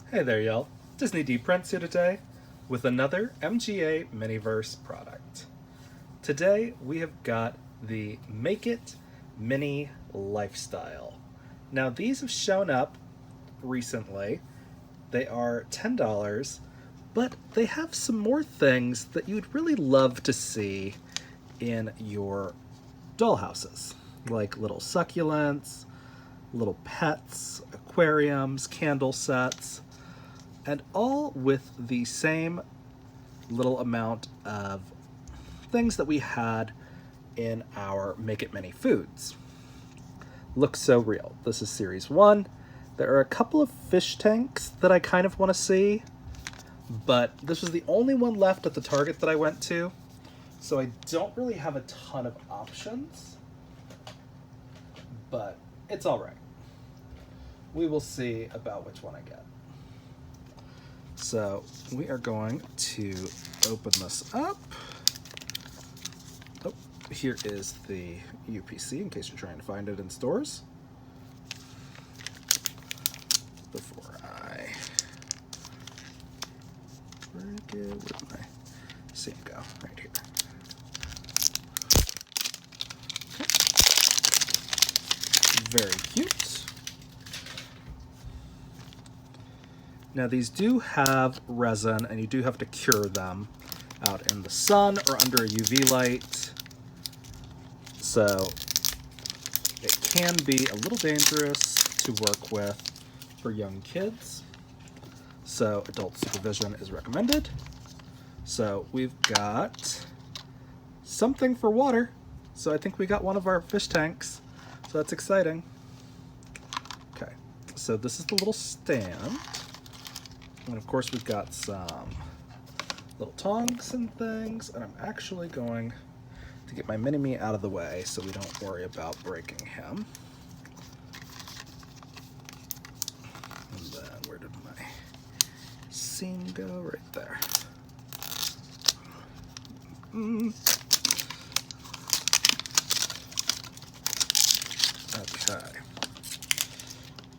Hey there, y'all. Disney D Prince here today with another MGA Miniverse product. Today we have got the Make It Mini Lifestyle. Now these have shown up recently. They are $10, but they have some more things that you'd really love to see in your dollhouses, like little succulents, little pets, aquariums, candle sets, and all with the same little amount of things that we had in our Make It Mini Foods. Looks so real. This is series 1. There are a couple of fish tanks that I kind of want to see, but this was the only one left at the Target that I went to, so I don't really have a ton of options, but it's all right. We will see about which one I get. So we are going to open this up. Oh, here is the UPC in case you're trying to find it in stores. Before I break it, where'd my seam go? Right here. Okay. Very cute. Now these do have resin and you do have to cure them out in the sun or under a UV light. So it can be a little dangerous to work with for young kids. So adult supervision is recommended. So we've got something for water. So I think we got one of our fish tanks. So that's exciting. Okay, so this is the little stand. And of course we've got some little tongs and things, and I'm actually going to get my mini-me out of the way so we don't worry about breaking him. And then where did my seam go? Right there. Okay.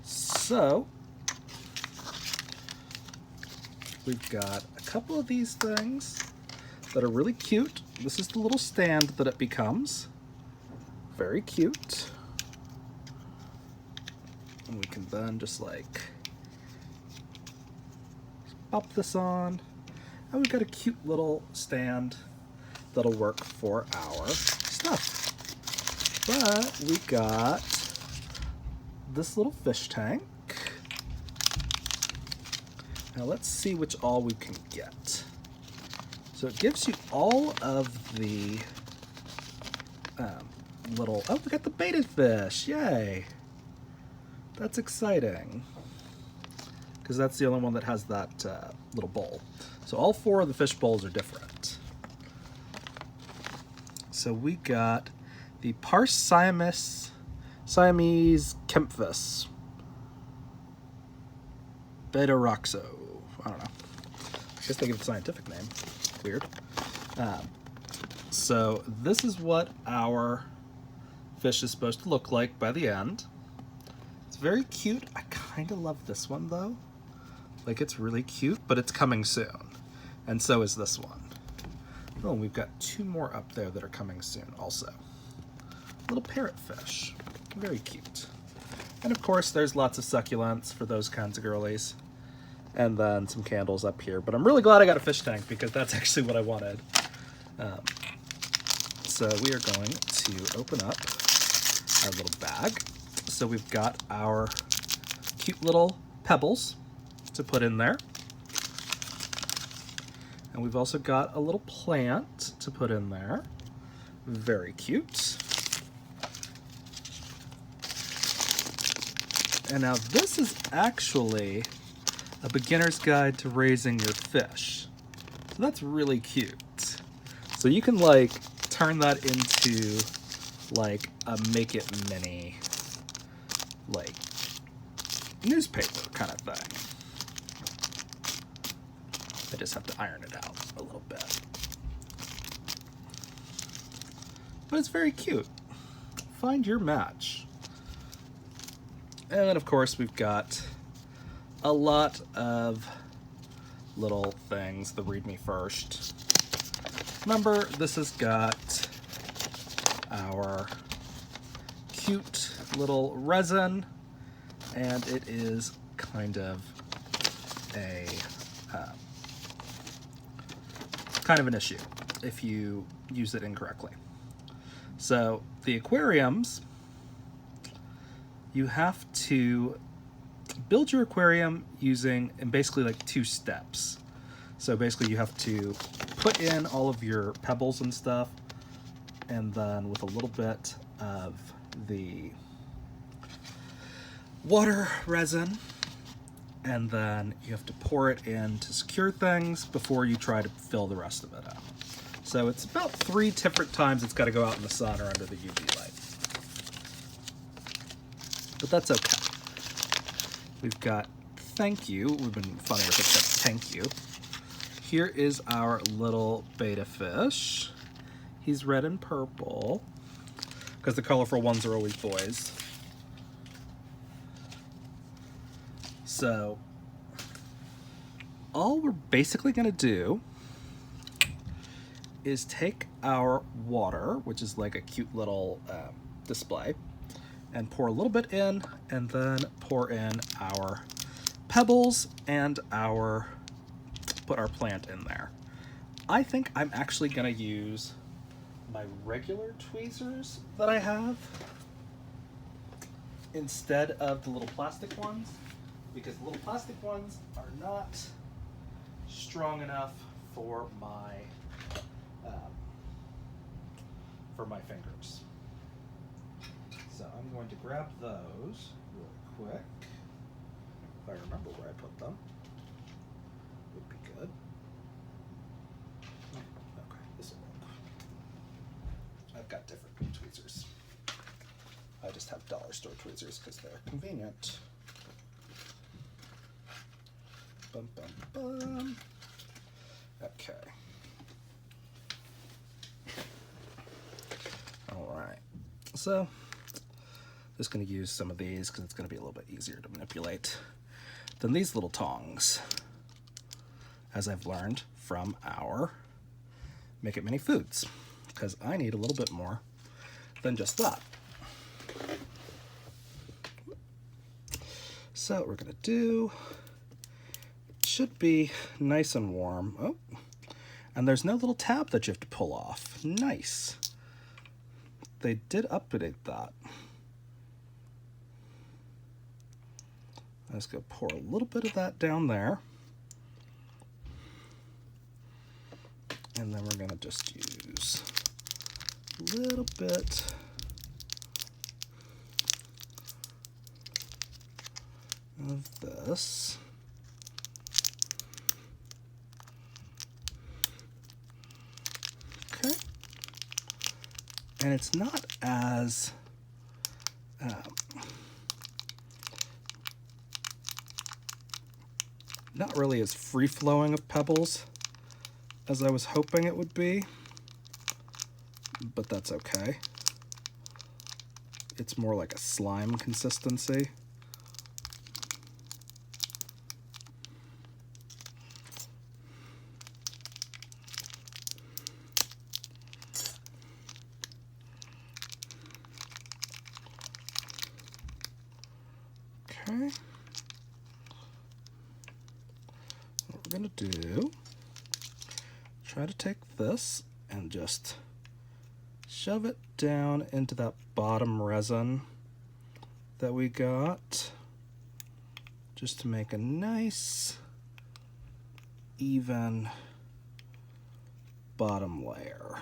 So we've got a couple of these things that are really cute. This is the little stand that it becomes. Very cute. And we can then just like pop this on. And we've got a cute little stand that'll work for our stuff. But we got this little fish tank. Now let's see which all we can get. So it gives you all of the little, oh, we got the baited fish, yay. That's exciting. Because that's the only one that has that little bowl. So all 4 of the fish bowls are different. So we got the Siamese Kempfus. Beta-roxo. I don't know. I guess they give it a scientific name. Weird. So this is what our fish is supposed to look like by the end. It's very cute. I kind of love this one though. Like, it's really cute, but it's coming soon. And so is this one. Oh, and we've got 2 more up there that are coming soon also. Little parrotfish. Very cute. And of course, there's lots of succulents for those kinds of girlies. And then some candles up here. But I'm really glad I got a fish tank because that's actually what I wanted. So we are going to open up our little bag. So we've got our cute little pebbles to put in there. And we've also got a little plant to put in there. Very cute. And now this is actually a beginner's guide to raising your fish. So that's really cute. So you can like turn that into like a Make It Mini like newspaper kind of thing. I just have to iron it out a little bit. But it's very cute. Find your match. And then of course we've got a lot of little things. The read me first. Remember, this has got our cute little resin, and it is kind of an issue if you use it incorrectly. So the aquariums, you have to build your aquarium using basically like 2 steps. So basically you have to put in all of your pebbles and stuff, and then with a little bit of the water resin, and then you have to pour it in to secure things before you try to fill the rest of it up. So it's about 3 different times it's got to go out in the sun or under the UV light. But that's okay. We've got thank you. We've been funny with it, except thank you. Here is our little betta fish. He's red and purple, because the colorful ones are always boys. So all we're basically going to do is take our water, which is like a cute little display, and pour a little bit in, and then pour in our pebbles and put our plant in there. I think I'm actually going to use my regular tweezers that I have instead of the little plastic ones, because the little plastic ones are not strong enough for my fingers. So I'm going to grab those really quick. If I remember where I put them, would be good. Okay, this will work. I've got different tweezers. I just have dollar store tweezers because they're convenient. Bum, bum, bum. Okay. All right. So, just going to use some of these because it's going to be a little bit easier to manipulate than these little tongs, as I've learned from our Make It Mini Foods, because I need a little bit more than just that. So what we're going to do, it should be nice and warm. Oh, and there's no little tab that you have to pull off. Nice. They did update that. I'm just going to pour a little bit of that down there. And then we're going to just use a little bit of this. Okay. And it's not as not really as free-flowing of pebbles as I was hoping it would be, but that's okay. It's more like a slime consistency. Okay. What we're gonna do, try to take this and just shove it down into that bottom resin that we got, just to make a nice, even bottom layer.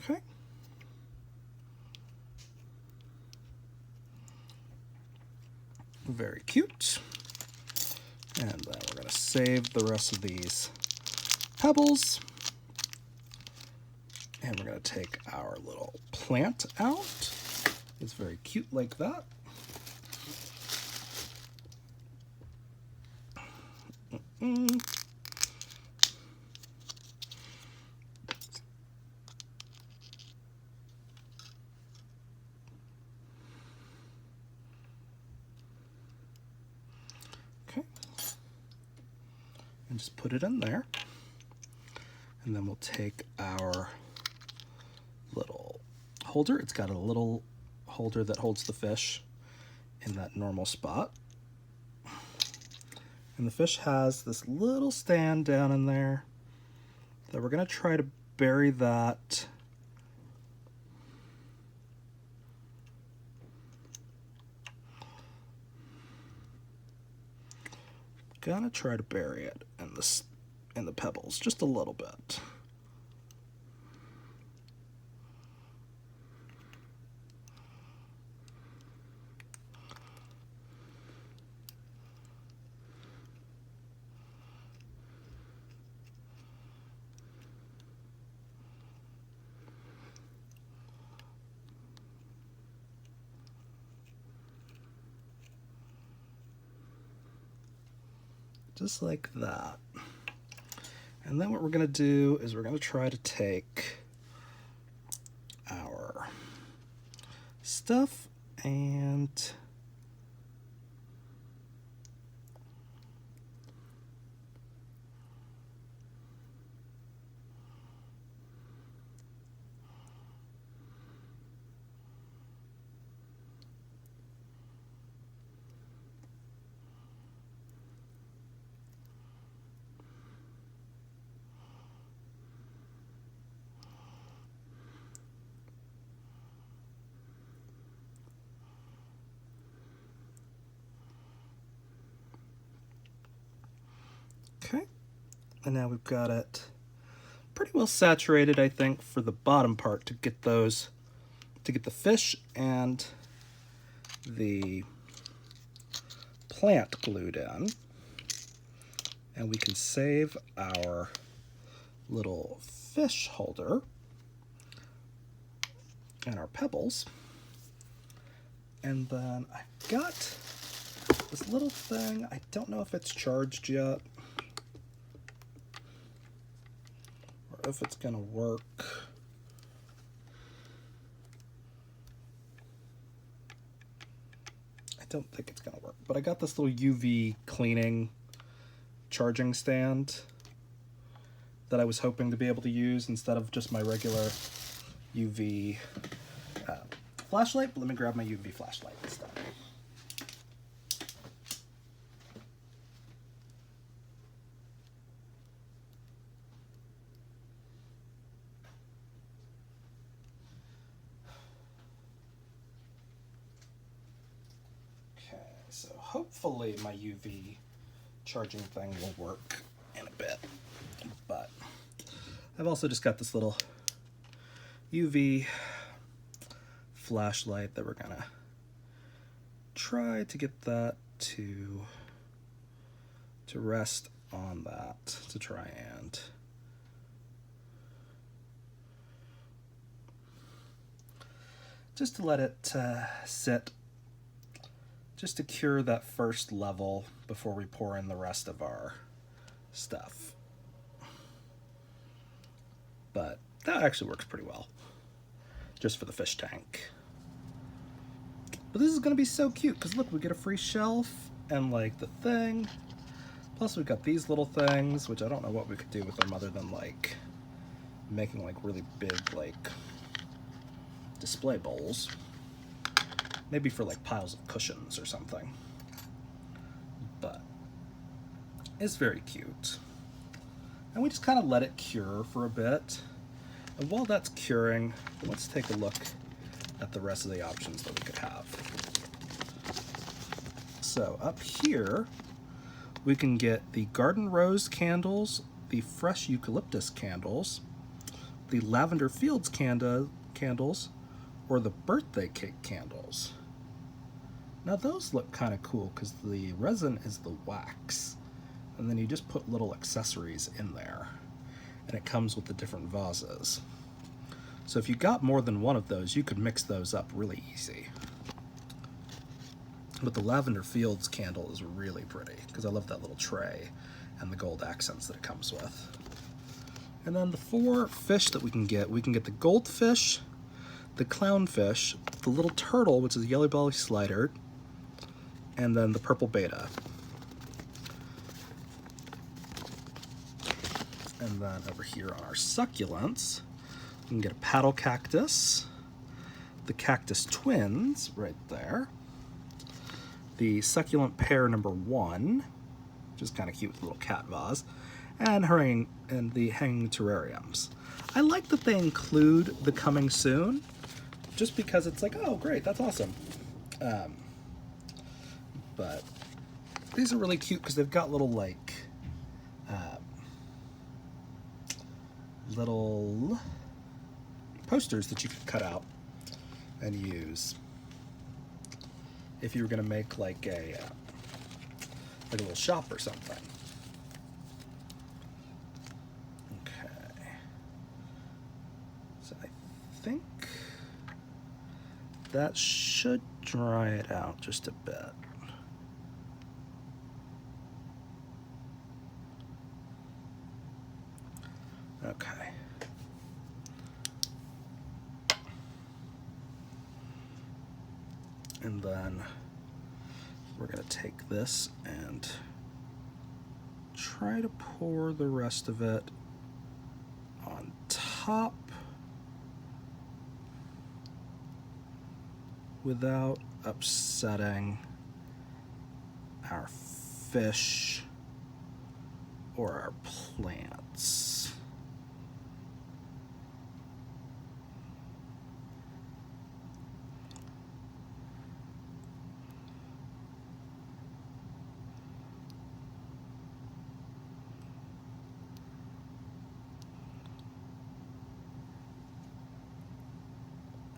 Okay. Very cute. And then we're going to save the rest of these pebbles. And we're going to take our little plant out. It's very cute like that. and just put it in there. And then we'll take our little holder. It's got a little holder that holds the fish in that normal spot. And the fish has this little stand down in there that we're going to try to bury that gonna try to bury it in the pebbles just a little bit. Just like that. And then what we're going to do is we're going to try to take our stuff and okay, and now we've got it pretty well saturated, I think, for the bottom part to get the fish and the plant glued in. And we can save our little fish holder and our pebbles. And then I've got this little thing. I don't know if it's charged yet or if it's gonna work. I don't think it's gonna work, but I got this little UV cleaning charging stand that I was hoping to be able to use instead of just my regular UV flashlight. But let me grab my UV flashlight instead. Okay, so hopefully my UV charging thing will work in a bit, but I've also just got this little UV flashlight that we're gonna try to get that to rest on that, to try and just to let it sit, just to cure that first level before we pour in the rest of our stuff. But that actually works pretty well, just for the fish tank. But this is gonna be so cute, because look, we get a free shelf and like the thing. Plus we've got these little things, which I don't know what we could do with them other than like making like really big like display bowls. Maybe for like piles of cushions or something. But it's very cute. And we just kind of let it cure for a bit. And while that's curing, let's take a look at the rest of the options that we could have. So up here, we can get the garden rose candles, the fresh eucalyptus candles, the lavender fields candles, or the birthday cake candles. Now those look kind of cool because the resin is the wax, and then you just put little accessories in there, and it comes with the different vases. So if you got more than one of those, you could mix those up really easy. But the lavender fields candle is really pretty because I love that little tray and the gold accents that it comes with. And then the 4 fish that we can get the goldfish, the clownfish, the little turtle, which is a yellow belly slider, and then the purple beta. And then over here on our succulents, we can get a paddle cactus, the cactus twins right there, the succulent pair number 1, which is kind of cute with a little cat vase, and the hanging terrariums. I like that they include the coming soon, just because it's like, oh great, that's awesome. But these are really cute because they've got little like little posters that you could cut out and use if you were going to make like a little shop or something. Okay, so I think that should dry it out just a bit. Okay. And then we're going to take this and try to pour the rest of it on top without upsetting our fish or our plants.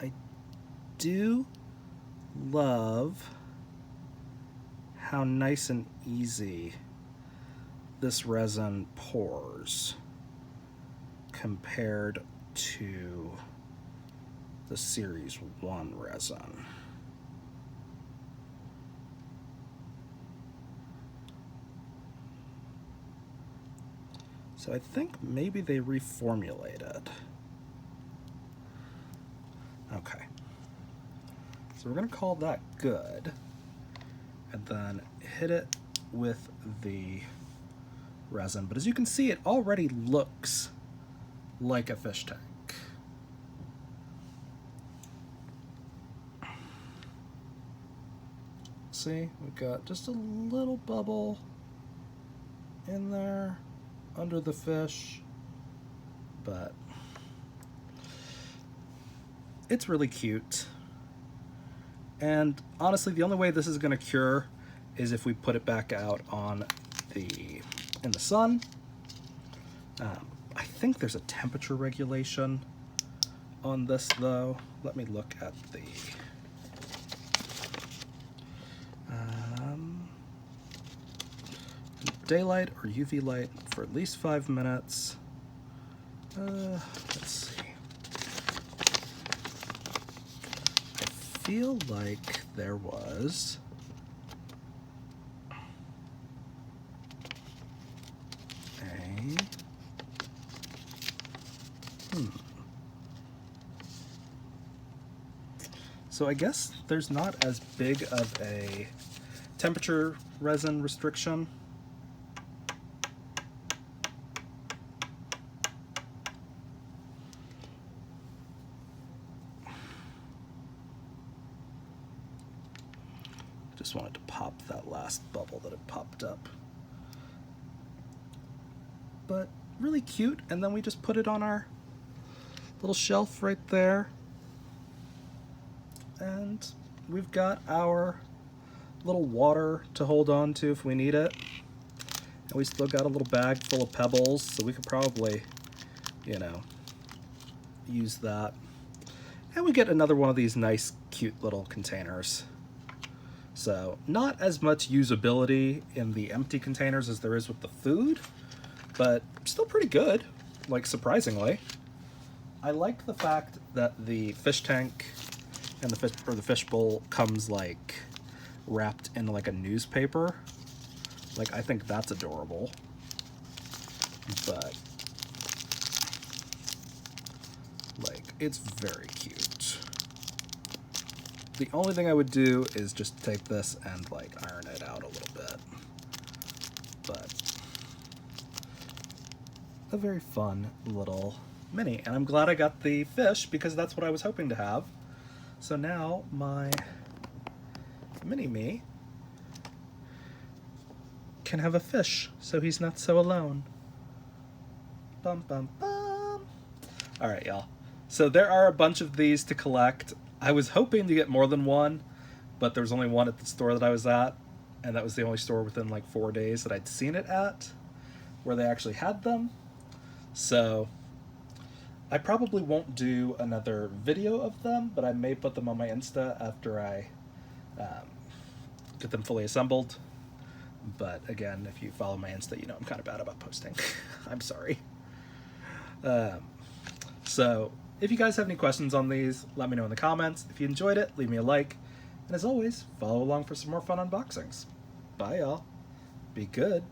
I do love how nice and easy this resin pours compared to the Series 1 resin. So I think maybe they reformulated. Okay. So we're going to call that good, and then hit it with the resin. But as you can see, it already looks like a fish tank. See, we've got just a little bubble in there under the fish, but it's really cute. And honestly, the only way this is going to cure is if we put it back out in the sun. I think there's a temperature regulation on this though. Let me look at the daylight or UV light for at least 5 minutes. Let's see. I feel like there was So I guess there's not as big of a temperature resin restriction. Just wanted to pop that last bubble that had popped up. But really cute, and then we just put it on our little shelf right there. And we've got our little water to hold on to if we need it. And we still got a little bag full of pebbles, so we could probably, use that. And we get another one of these nice, cute little containers. So not as much usability in the empty containers as there is with the food, but still pretty good, like surprisingly. I like the fact that the fish tank and the fish bowl comes like wrapped in like a newspaper. Like, I think that's adorable. But like, it's very cute. The only thing I would do is just take this and like iron it out a little bit. But a very fun little mini. And I'm glad I got the fish because that's what I was hoping to have. So now my mini-me can have a fish, so he's not so alone. Bum, bum, bum. All right, y'all. So there are a bunch of these to collect. I was hoping to get more than one, but there was only one at the store that I was at, and that was the only store within like 4 days that I'd seen it at, where they actually had them. So I probably won't do another video of them, but I may put them on my Insta after I get them fully assembled. But again, if you follow my Insta, you know I'm kind of bad about posting. I'm sorry. So if you guys have any questions on these, let me know in the comments. If you enjoyed it, leave me a like. And as always, follow along for some more fun unboxings. Bye, y'all. Be good.